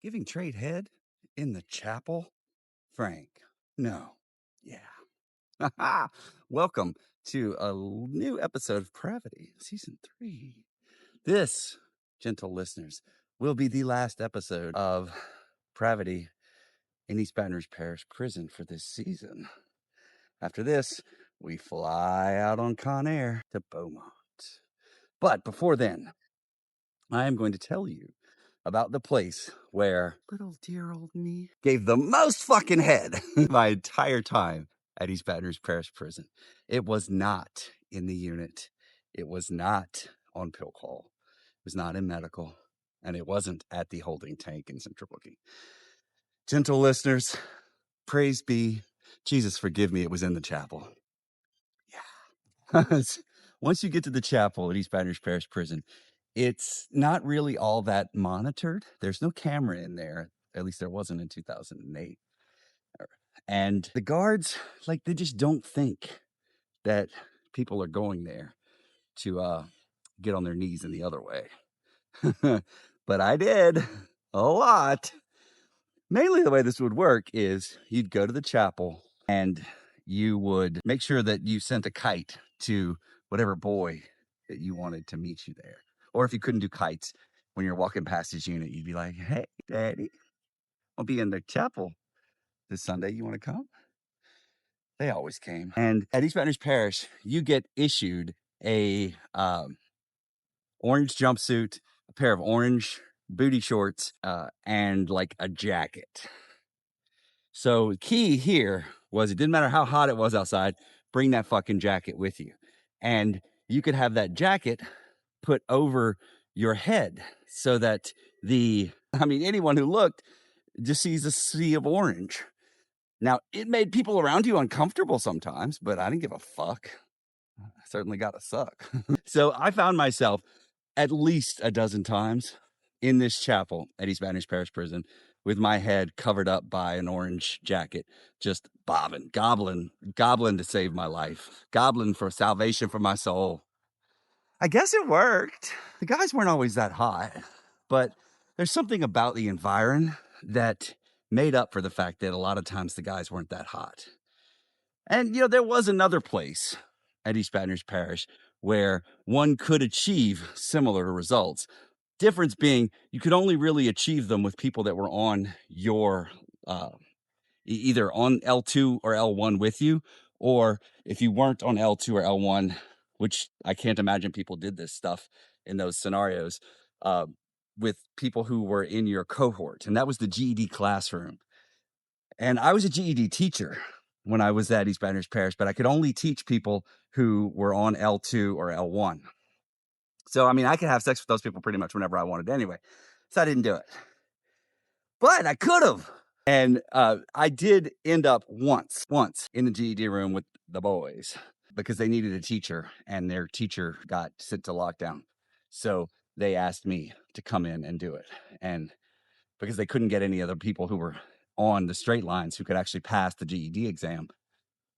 Giving trade head in the chapel? Frank, no. Yeah. Welcome to a new episode of Pravity, Season 3. This, gentle listeners, will be the last episode of Pravity in East Baton Rouge Parish Prison for this season. After this, we fly out on Conair to Beaumont. But before then, I am going to tell you about the place where little dear old me gave the most fucking head my entire time at East Baton Rouge Parish Prison. It was not in the unit. It was not on pill call. It was not in medical. And it wasn't at the holding tank in Central Booking. Gentle listeners, praise be. Jesus forgive me, it was in the chapel. Yeah. Once you get to the chapel at East Baton Rouge Parish Prison, it's not really all that monitored. There's no camera in there. At least there wasn't in 2008. And the guards, like, they just don't think that people are going there to get on their knees in the other way. But I did a lot. Mainly the way this would work is you'd go to the chapel and you would make sure that you sent a kite to whatever boy that you wanted to meet you there. Or if you couldn't do kites, when you're walking past his unit, you'd be like, hey, Daddy, I'll be in the chapel this Sunday. You want to come? They always came. And at East Baton Rouge Parish, you get issued a orange jumpsuit, a pair of orange booty shorts, and like a jacket. So the key here was it didn't matter how hot it was outside, bring that fucking jacket with you. And you could have that jacket put over your head so that anyone who looked just sees a sea of orange. Now, it made people around you uncomfortable sometimes, but I didn't give a fuck. I certainly got to suck. So I found myself at least a dozen times in this chapel at East Baton Rouge Parish Prison with my head covered up by an orange jacket, just bobbing, gobbling to save my life, gobbling for salvation for my soul. I guess it worked. The guys weren't always that hot, but there's something about the environment that made up for the fact that a lot of times the guys weren't that hot. And, there was another place at East Baton Rouge Parish where one could achieve similar results. Difference being, you could only really achieve them with people that were on your, either on L2 or L1 with you, or if you weren't on L2 or L1, which I can't imagine people did this stuff in those scenarios, with people who were in your cohort. And that was the GED classroom. And I was a GED teacher when I was at East Baton Rouge Parish, but I could only teach people who were on L2 or L1. So, I could have sex with those people pretty much whenever I wanted anyway. So I didn't do it. But I could have. And I did end up once in the GED room with the boys because they needed a teacher and their teacher got sent to lockdown. So they asked me to come in and do it. And because they couldn't get any other people who were on the straight lines who could actually pass the GED exam,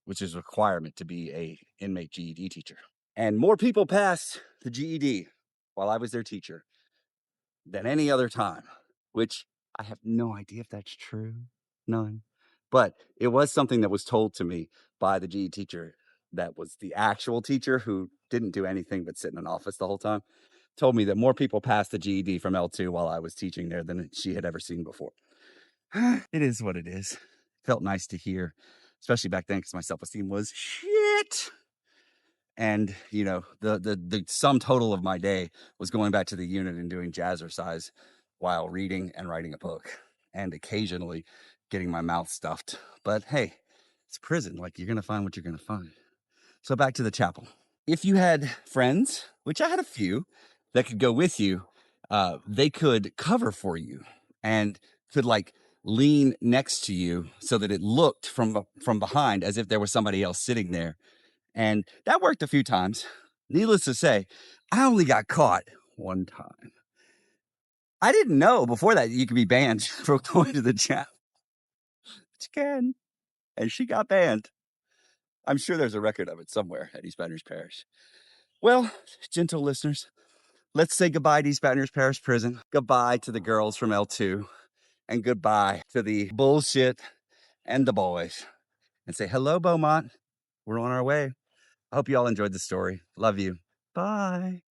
which is a requirement to be a inmate GED teacher. And more people passed the GED while I was their teacher than any other time, which I have no idea if that's true. None. But it was something that was told to me by the GED teacher that was the actual teacher who didn't do anything but sit in an office the whole time. Told me that more people passed the GED from L2 while I was teaching there than she had ever seen before. It is what it is. Felt nice to hear, especially back then because my self-esteem was shit. And, the sum total of my day was going back to the unit and doing jazzercise while reading and writing a book and occasionally getting my mouth stuffed. But hey, it's prison. Like, you're going to find what you're going to find. So back to the chapel. If you had friends, which I had a few, that could go with you, they could cover for you and could lean next to you so that it looked from behind as if there was somebody else sitting there. And that worked a few times. Needless to say, I only got caught one time. I didn't know before that you could be banned for going to the chapel. But you can. And she got banned. I'm sure there's a record of it somewhere at East Baton Rouge Parish. Well, gentle listeners, let's say goodbye to East Baton Rouge Parish Prison. Goodbye to the girls from L2. and goodbye to the bullshit and the boys and say, hello, Beaumont. We're on our way. I hope you all enjoyed the story. Love you. Bye.